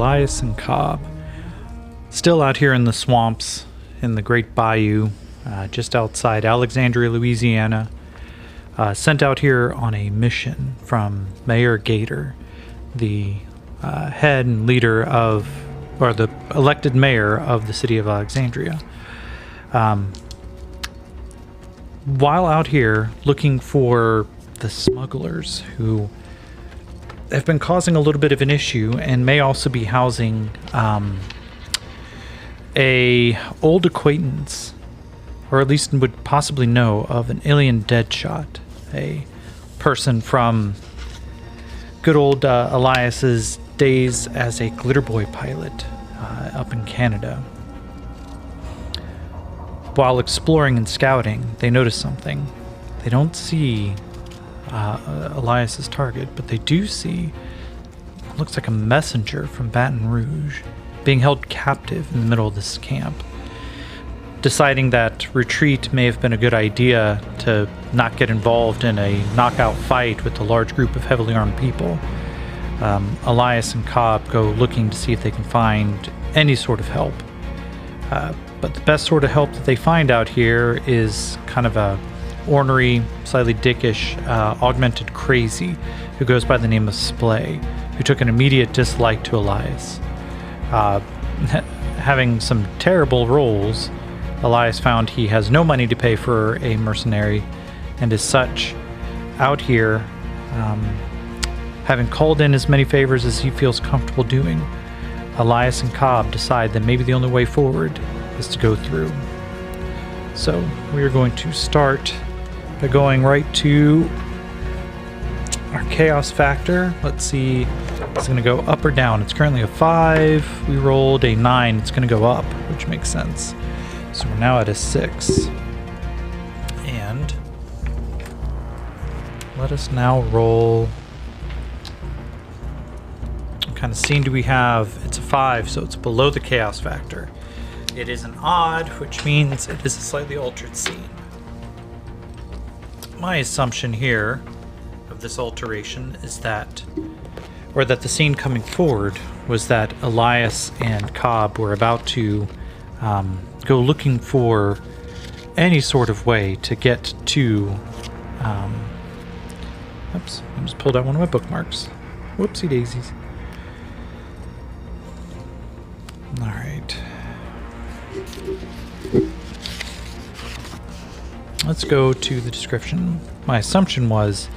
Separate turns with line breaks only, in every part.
Elias and Cobb. Still out here in the swamps, in the Great Bayou, just outside Alexandria, Louisiana. Sent out here on a mission from Mayor Gator, the head and leader of, or the elected mayor of the city of Alexandria. While out here looking for the smugglers who have been causing a little bit of an issue and may also be housing a old acquaintance, or at least would possibly know of an alien deadshot, a person from good old Elias's days as a glitter boy pilot up in Canada. While exploring and scouting, they notice something. They don't see Elias's target, but they do see what looks like a messenger from Baton Rouge being held captive in the middle of this camp. Deciding that retreat may have been a good idea to not get involved in a knockout fight with a large group of heavily armed people, Elias and Cobb go looking to see if they can find any sort of help. But the best sort of help that they find out here is kind of a ornery, slightly dickish, augmented crazy who goes by the name of Splay, who took an immediate dislike to Elias. Having some terrible roles, Elias found he has no money to pay for a mercenary, and as such, out here, having called in as many favors as he feels comfortable doing, Elias and Cobb decide that maybe the only way forward is to go through. So we are going to start by going right to our chaos factor. Let's see, it's going to go up or down. It's currently a 5. We rolled a 9. It's going to go up, which makes sense. So we're now at a 6. And let us now roll. What kind of scene do we have? It's a 5, so it's below the chaos factor. It is an odd, which means it is a slightly altered scene. My assumption here of this alteration is that, or that the scene coming forward was that Elias and Cobb were about to go looking for any sort of way to get to. Oops, I just pulled out one of my bookmarks. Whoopsie daisies. All right. Let's go to the description. My assumption was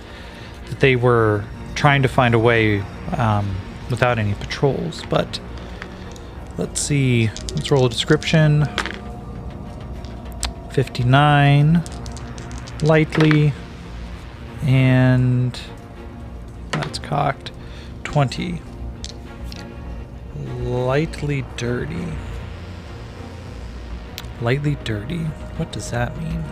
that they were trying to find a way without any patrols, but let's see. Let's roll a description. 59, lightly, and that's cocked. 20, lightly dirty. Lightly dirty. What does that mean?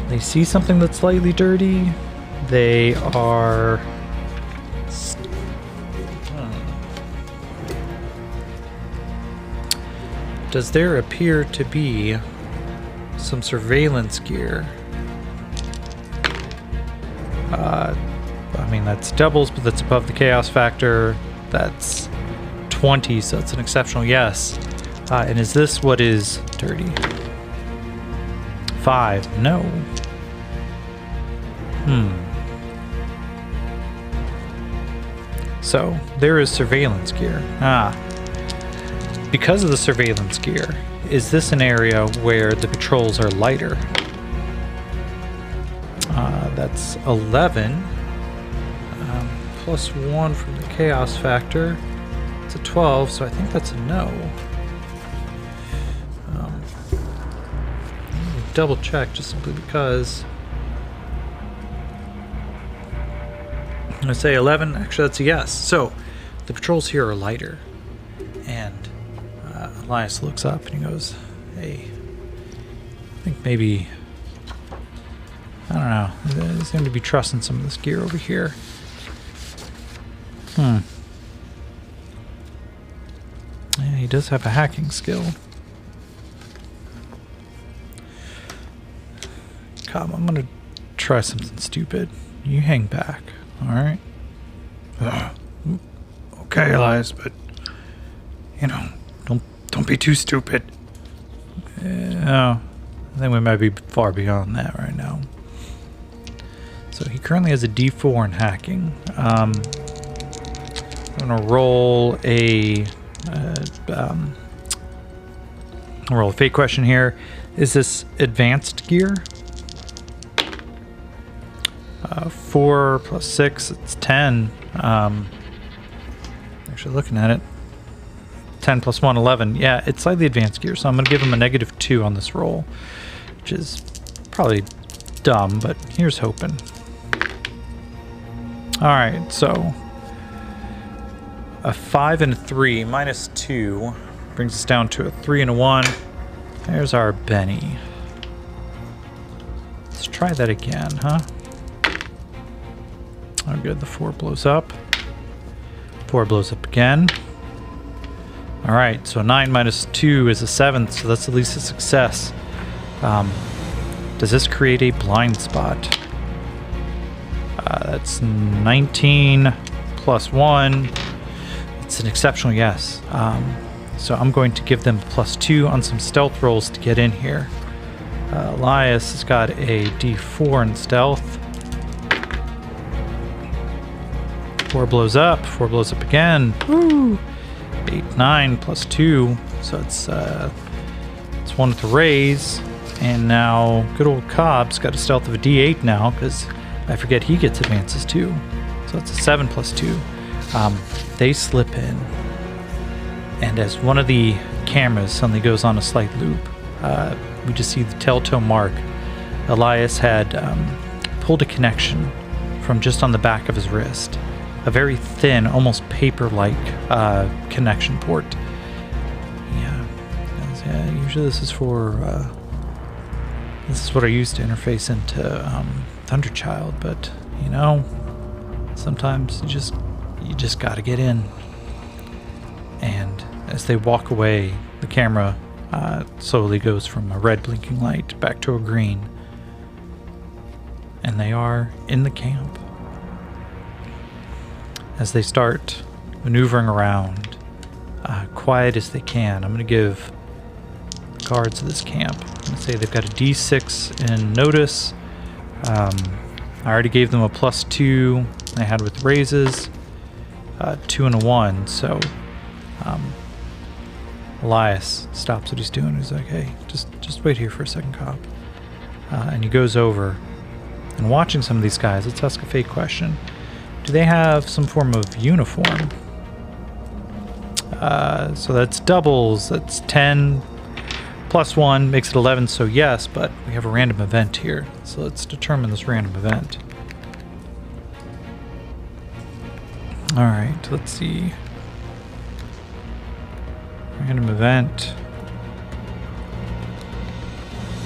They see something that's slightly dirty. They are. Does there appear to be some surveillance gear? I mean, that's doubles, but that's above the chaos factor. That's 20, so it's an exceptional yes. And is this what is dirty? 5, no. So, there is surveillance gear. Because of the surveillance gear, is this an area where the patrols are lighter? That's 11. Plus 1 from the chaos factor. It's a 12, so I think that's a no. Double check just simply because I'm going to say 11. Actually, that's a yes. So the patrols here are lighter. And Elias looks up and he goes, hey, I think maybe, I don't know, they seem to be trusting some of this gear over here. Yeah, he does have a hacking skill. Cobb, I'm gonna try something stupid. You hang back. All right. Okay, Elias, but you know, don't be too stupid. I think we might be far beyond that right now. So he currently has a D4 in hacking. I'm gonna roll a fake question here. Is this advanced gear? 4 plus 6, it's 10. Actually looking at it. 10 plus 1, 11. Yeah, it's slightly advanced gear, so I'm going to give him a -2 on this roll, which is probably dumb, but here's hoping. Alright, so a 5 and a 3 minus 2 brings us down to a 3 and a 1. There's our Benny. Let's try that again, huh? Oh, good. The 4 blows up. 4 blows up again. Alright, so 9 minus 2 is a 7, so that's at least a success. Does this create a blind spot? That's 19 plus 1. It's an exceptional yes. So I'm going to give them +2 on some stealth rolls to get in here. Elias has got a D4 in stealth. 4 blows up. 4 blows up again. Woo! 8, 9 plus 2. So it's 1 with the raise. And now good old Cobb's got a stealth of a D8 now, because I forget he gets advances too. So it's a 7 plus 2. They slip in. And as one of the cameras suddenly goes on a slight loop, we just see the telltale mark. Elias had pulled a connection from just on the back of his wrist. A very thin, almost paper-like connection port. Yeah, usually this is for... this is what I use to interface into Thunderchild, but, you know, sometimes you just gotta get in. And as they walk away, the camera slowly goes from a red blinking light back to a green. And they are in the camp. As they start maneuvering around, quiet as they can, I'm going to give the guards of this camp, I'm going to say they've got a D6 in notice. I already gave them a +2 they had with raises, 2 and a 1, so Elias stops what he's doing. He's like, hey, just wait here for a second, Cobb. And he goes over, and watching some of these guys, let's ask a fake question. Do they have some form of uniform? So that's doubles. That's 10 plus 1 makes it 11, so yes, but we have a random event here. So let's determine this random event. Alright, let's see. Random event.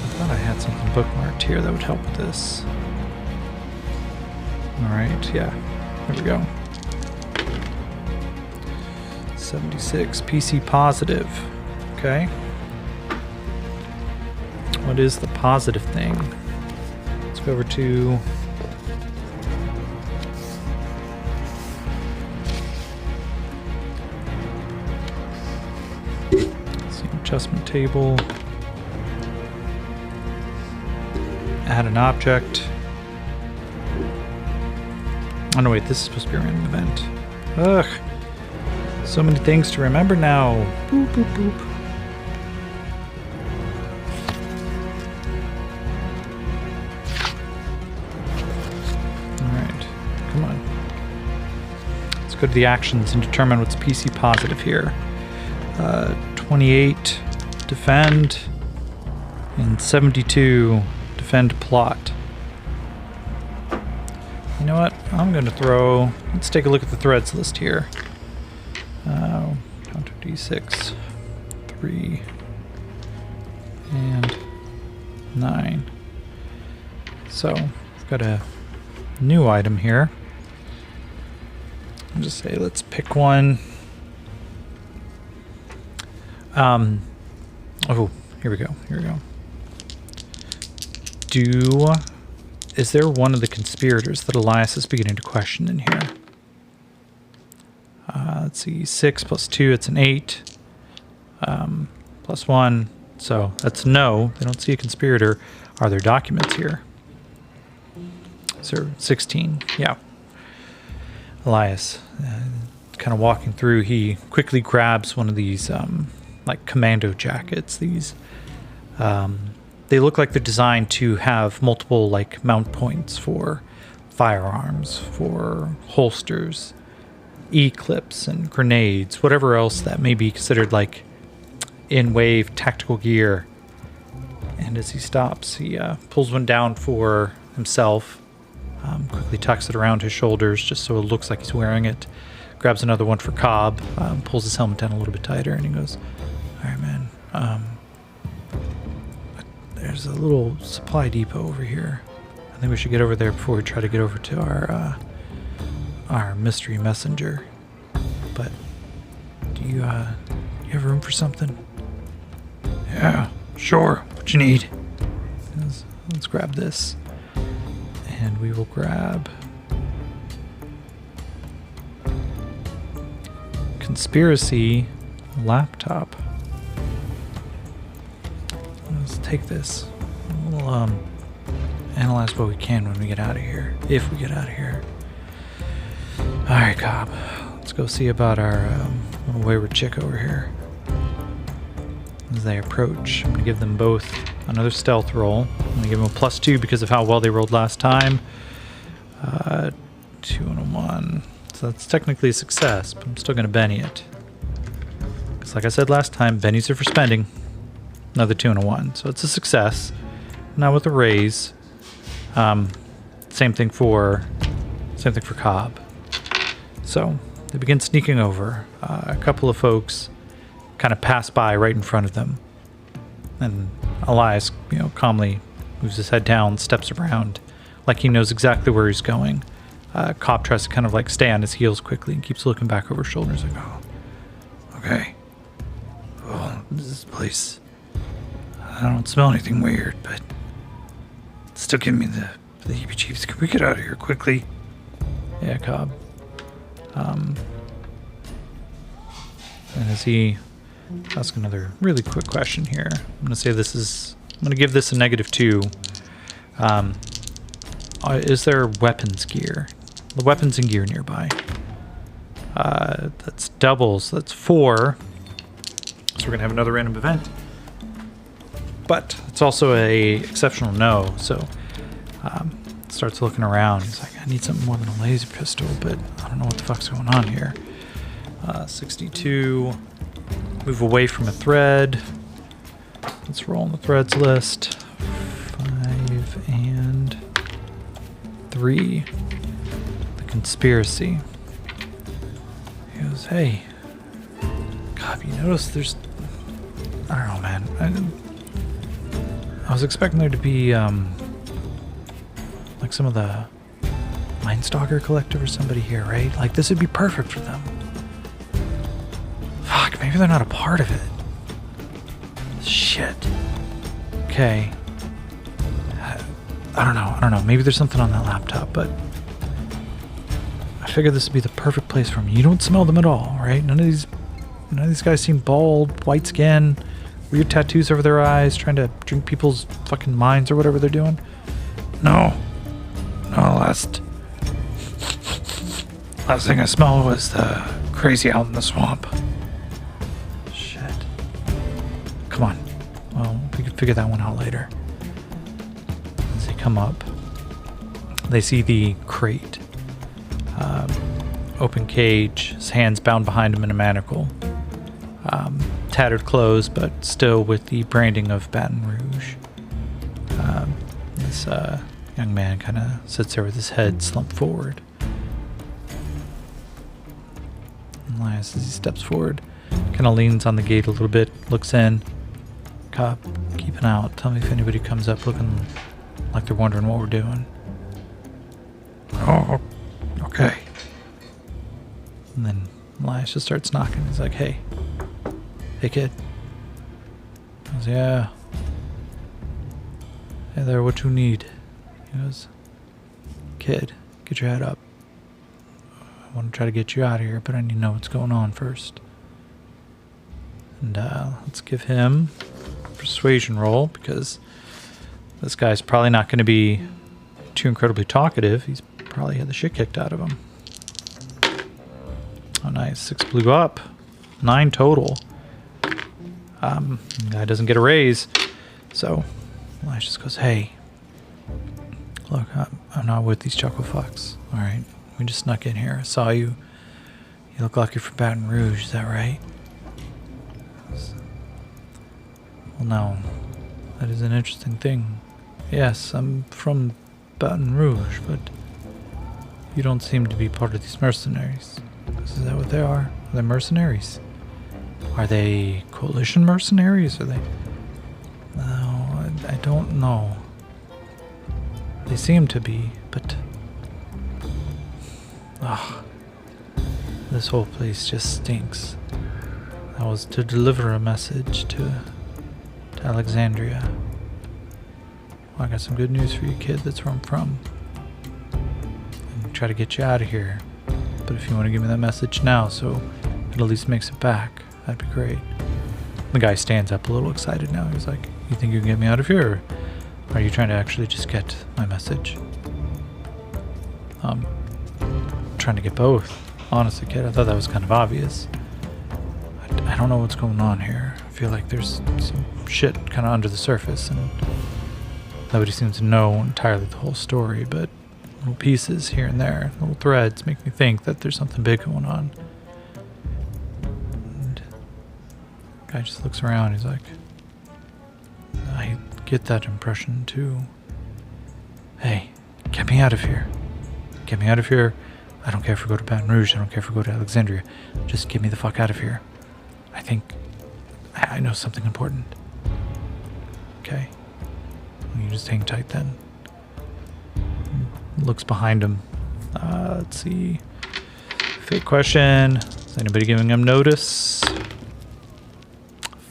I thought I had something bookmarked here that would help with this. Alright, yeah. There we go. 76 PC positive. Okay. What is the positive thing? Let's go over to adjustment table. Add an object. Oh no, wait, this is supposed to be a random event. Ugh. So many things to remember now. Boop, boop, boop. Alright, come on. Let's go to the actions and determine what's PC positive here. 28, defend, and 72, defend plot. You know what? I'm going to throw... Let's take a look at the threads list here. Counter D6, 3, and 9. So, we've got a new item here. I'll just say, let's pick one. Oh, here we go. Do Is there one of the conspirators that Elias is beginning to question in here? Let's see, 6 plus 2, it's an 8. Plus 1, so that's no. They don't see a conspirator. Are there documents here? Is there 16? Yeah. Elias, kind of walking through, he quickly grabs one of these like commando jackets. These they look like they're designed to have multiple like mount points for firearms, for holsters, E-clips and grenades, whatever else that may be considered like in-wave tactical gear. And as he stops, he pulls one down for himself, quickly tucks it around his shoulders just so it looks like he's wearing it, grabs another one for Cobb, pulls his helmet down a little bit tighter, and he goes, all right, man, there's a little supply depot over here. I think we should get over there before we try to get over to our mystery messenger. But do you have room for something? Yeah, sure. What you need? Let's grab this. And we will grab conspiracy laptop. Let's take this. We'll analyze what we can when we get out of here. If we get out of here. Alright, Cobb. Let's go see about our little wayward chick over here. As they approach, I'm going to give them both another stealth roll. I'm going to give them a +2 because of how well they rolled last time. 2 and a 1. So that's technically a success, but I'm still going to Benny it. Because like I said last time, Bennies are for spending. Another 2 and a 1. So it's a success. Now with a raise. Same thing for Cobb. So they begin sneaking over. A couple of folks kind of pass by right in front of them. And Elias, calmly moves his head down, steps around, like he knows exactly where he's going. Cobb tries to kind of like stay on his heels quickly and keeps looking back over his shoulders like, oh, okay. Well, this place, I don't smell anything weird, but it's still giving me the heebie-jeebies. Can we get out of here quickly? Yeah, Cobb. And as he ask another really quick question here, I'm going to give this a -2. Is there weapons gear? The weapons and gear nearby. That's doubles. That's 4. So we're going to have another random event. But it's also a exceptional no. So starts looking around. He's like, I need something more than a laser pistol, but I don't know what the fuck's going on here. 62. Move away from a thread. Let's roll on the threads list. 5 and 3. The conspiracy. He goes, hey, God, you notice there's, I don't know, man. I was expecting there to be like some of the Mindstalker Collective or somebody here, right? Like this would be perfect for them. Fuck, maybe they're not a part of it. Shit. Okay. I don't know. Maybe there's something on that laptop, but I figured this would be the perfect place for them. You don't smell them at all, right? None of these guys seem bald, white skin, weird tattoos over their eyes, trying to drink people's fucking minds or whatever they're doing. No, last thing I smelled was the crazy out in the swamp. Shit. Come on. Well, we can figure that one out later. As they come up, they see the crate. Open cage, his hands bound behind him in a manacle. Tattered clothes, but still with the branding of Baton Rouge. This young man kind of sits there with his head slumped forward. Elias, as he steps forward, kind of leans on the gate a little bit, looks in. Cop, keep an eye out. Tell me if anybody comes up looking like they're wondering what we're doing. Oh, okay. And then Elias just starts knocking. He's like, hey kid. He goes, yeah. Hey there, what you need? He goes, Kid, get your head up. I want to try to get you out of here, but I need to know what's going on first. And let's give him a persuasion roll, because this guy's probably not going to be too incredibly talkative. He's probably had the shit kicked out of him. Oh, nice. 6 blew up. 9 total. Guy doesn't get a raise. So Elias just goes, hey, look, I'm not with these chuckle fucks. All right, we just snuck in here. I saw you. You look like you're from Baton Rouge. Is that right? Well, no. That is an interesting thing. Yes, I'm from Baton Rouge, but you don't seem to be part of these mercenaries. Is that what they are? Are they mercenaries? Are they coalition mercenaries? Are they... No, I don't know. They seem to be, but... Ugh. This whole place just stinks. I was to deliver a message to Alexandria. Well, I got some good news for you, kid. That's where I'm from. And try to get you out of here. But if you want to give me that message now, so it at least makes it back, that'd be great. The guy stands up a little excited now. He's like, you think you can get me out of here? Or are you trying to actually just get my message? Trying to get both. Honestly, kid, I thought that was kind of obvious. I don't know what's going on here. I feel like there's some shit kind of under the surface, and nobody seems to know entirely the whole story, but little pieces here and there, little threads make me think that there's something big going on. And the guy just looks around. He's like, I get that impression too. Hey, get me out of here. Get me out of here. I don't care if we go to Baton Rouge. I don't care if we go to Alexandria. Just get me the fuck out of here. I think I know something important. Okay. You just hang tight then. Looks behind him. Let's see. Fake question. Is anybody giving him notice?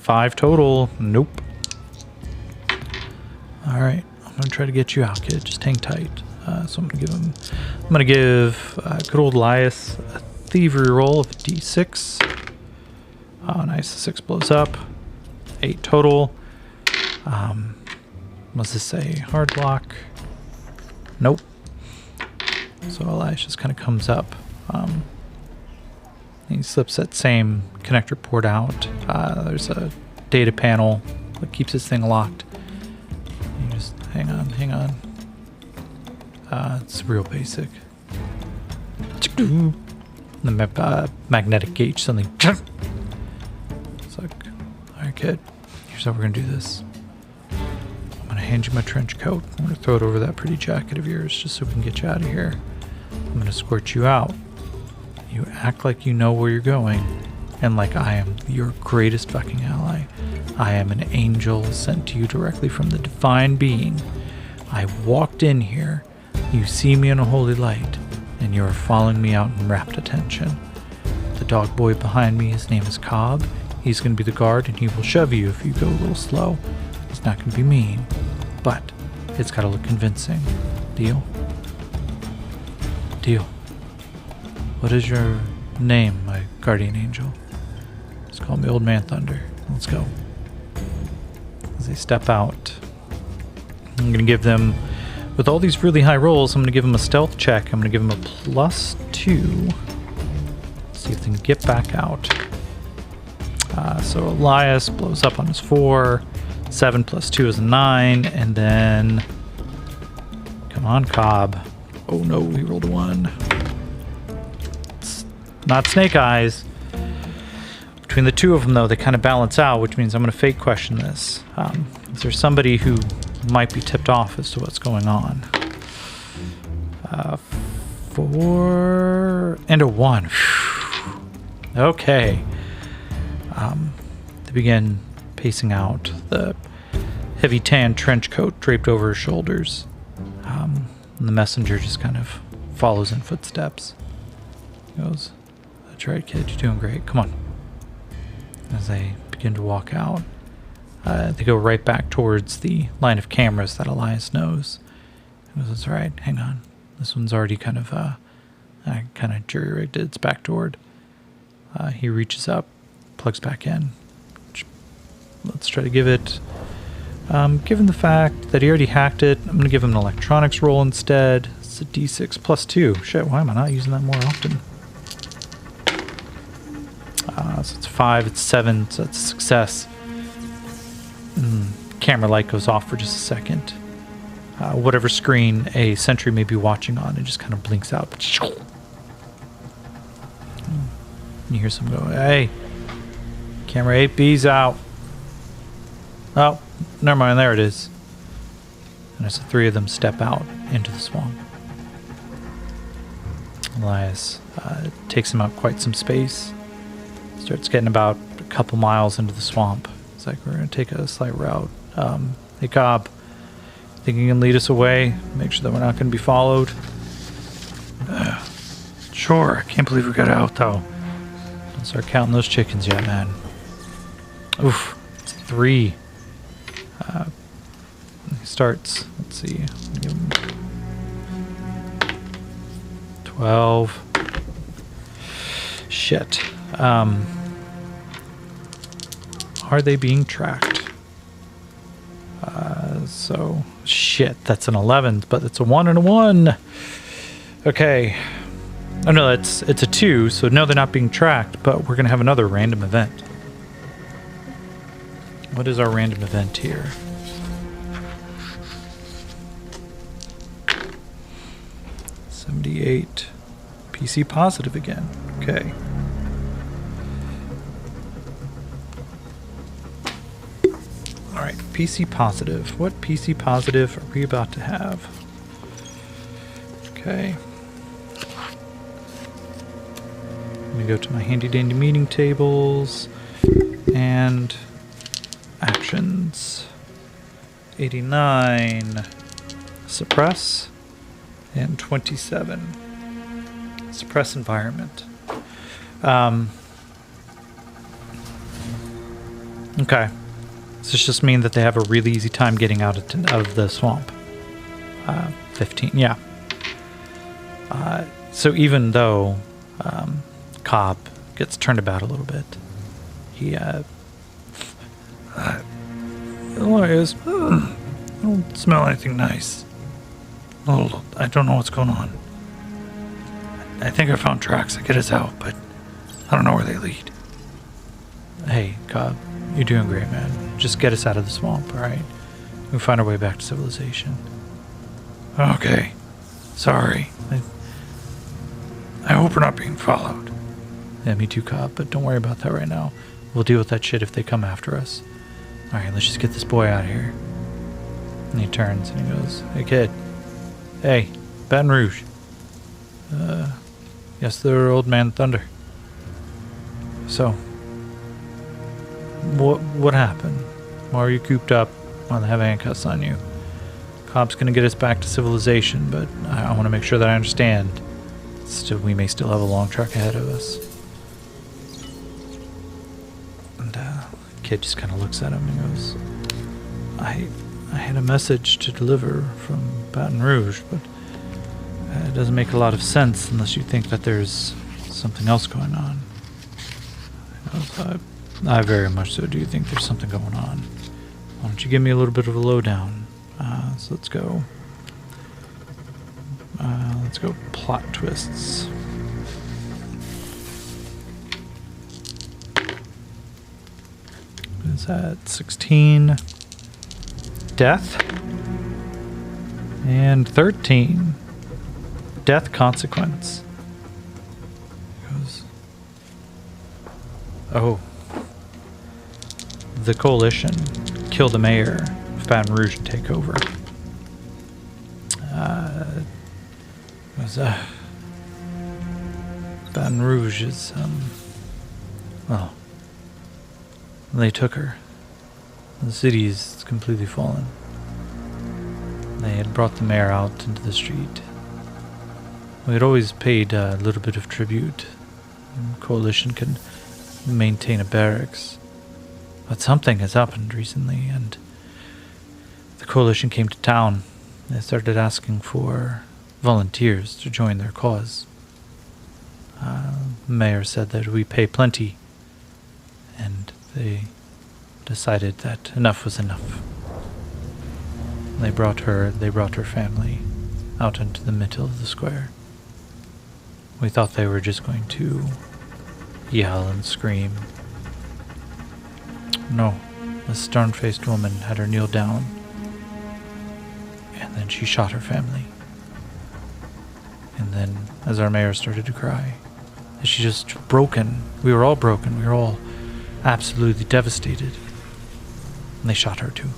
5 total. Nope. Alright. I'm going to try to get you out, kid. Just hang tight. So I'm going to give good old Elias a thievery roll of a d6. Oh, nice. The 6 blows up. 8 total. What's this say? Hard block. Nope. So Elias just kind of comes up. He slips that same connector port out. There's a data panel that keeps this thing locked. You just hang on. It's real basic. The magnetic gauge suddenly. It's like, alright, kid. Here's how we're gonna do this. I'm gonna hand you my trench coat. I'm gonna throw it over that pretty jacket of yours just so we can get you out of here. I'm gonna escort you out. You act like you know where you're going, and like I am your greatest fucking ally. I am an angel sent to you directly from the divine being. I walked in here. You see me in a holy light, and you are following me out in rapt attention. The dog boy behind me, his name is Cobb. He's going to be the guard, and he will shove you if you go a little slow. He's not going to be mean, but it's got to look convincing. Deal? Deal. What is your name, my guardian angel? Just call me Old Man Thunder. Let's go. As they step out, I'm going to give them, with all these really high rolls, I'm going to give them a stealth check. I'm going to give them a +2. Let's see if they can get back out. So Elias blows up on his 4. 7 + 2 is a 9. And then, come on, Cobb. Oh no, he rolled a 1. It's not Snake Eyes. Between the two of them, though, they kind of balance out, which means I'm going to fake question this. Is there somebody who might be tipped off as to what's going on? 4 and a 1. Okay. They begin pacing out, the heavy tan trench coat draped over his shoulders. And the messenger just kind of follows in footsteps. He goes, "That's right, kid, you're doing great. Come on." As they begin to walk out, they go right back towards the line of cameras that Elias knows. He goes, "That's right, hang on. This one's already kind of jury-rigged its back toward. He reaches up, plugs back in. Let's try to give it... given the fact that he already hacked it, I'm going to give him an electronics roll instead. It's a D6 plus 2. Shit, why am I not using that more often? So it's 5, it's 7, so it's a success. Camera light goes off for just a second. Whatever screen a sentry may be watching on, it just kind of blinks out. You hear some go, hey, camera 8B's out. Oh, never mind, there it is. And as the three of them step out into the swamp, Elias takes him out quite some space. Starts getting about a couple miles into the swamp. It's like, we're going to take a slight route. Hey, Cobb, think you can lead us away? Make sure that we're not going to be followed? Sure. I can't believe we got out, though. Don't start counting those chickens yet, man. Oof. It's 3. He starts, let's see. 12. Shit. Are they being tracked? So, shit, that's an 11, but it's a 1 and a 1. Okay. Oh no, it's a 2, so no, they're not being tracked, but we're going to have another random event. What is our random event here? $78. PC positive again. Okay. Alright, PC positive. What PC positive are we about to have? Okay. Let me go to my handy dandy meeting tables and actions. 89 suppress and 27 suppress environment. Okay. Does this just mean that they have a really easy time getting out of the swamp? 15, yeah. So even though Cobb gets turned about a little bit, he Elias, I don't smell anything nice. Oh, I don't know what's going on. I think I found tracks that get us out, but I don't know where they lead. Hey, Cobb, you're doing great, man. Just get us out of the swamp, alright? We'll find our way back to civilization. Okay. Sorry. I hope we're not being followed. Yeah, me too, Cobb, but don't worry about that right now. We'll deal with that shit if they come after us. Alright, let's just get this boy out of here. And he turns and he goes, hey, kid. Hey, Baton Rouge. Yes, they're Old Man Thunder. So, what happened? Why are you cooped up while they have handcuffs on you? Cobb's gonna get us back to civilization, but I want to make sure that I understand. We may still have a long trek ahead of us. And the kid just kind of looks at him and goes, I had a message to deliver from Baton Rouge, but it doesn't make a lot of sense unless you think that there's something else going on. I very much so do think there's something going on. Why don't you give me a little bit of a lowdown? So let's go. Let's go plot twists. What is that? 16. Death. And 13. Death consequence. Goes. Oh. The coalition killed the mayor of Baton Rouge and take over. Baton Rouge is, well, they took her. The city is completely fallen. They had brought the mayor out into the street. We had always paid a little bit of tribute. The coalition could maintain a barracks. But something has happened recently, and the coalition came to town. They started asking for volunteers to join their cause. The mayor said that we pay plenty, and they decided that enough was enough. They brought her family out into the middle of the square. We thought they were just going to yell and scream. No, the stern-faced woman had her kneel down, and then she shot her family. And then, as our mayor started to cry, she just broken. We were all broken. We were all absolutely devastated. And they shot her too.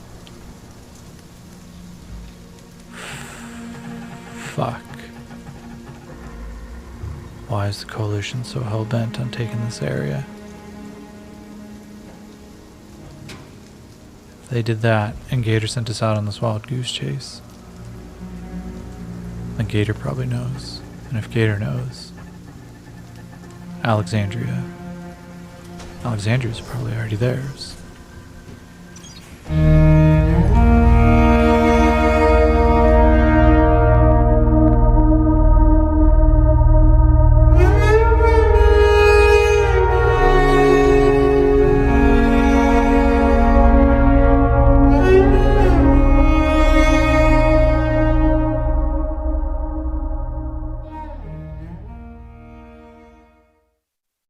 Fuck. Why is the coalition so hell-bent on taking this area? They did that, and Gator sent us out on this wild goose chase. And Gator probably knows. And if Gator knows, Alexandria's probably already theirs.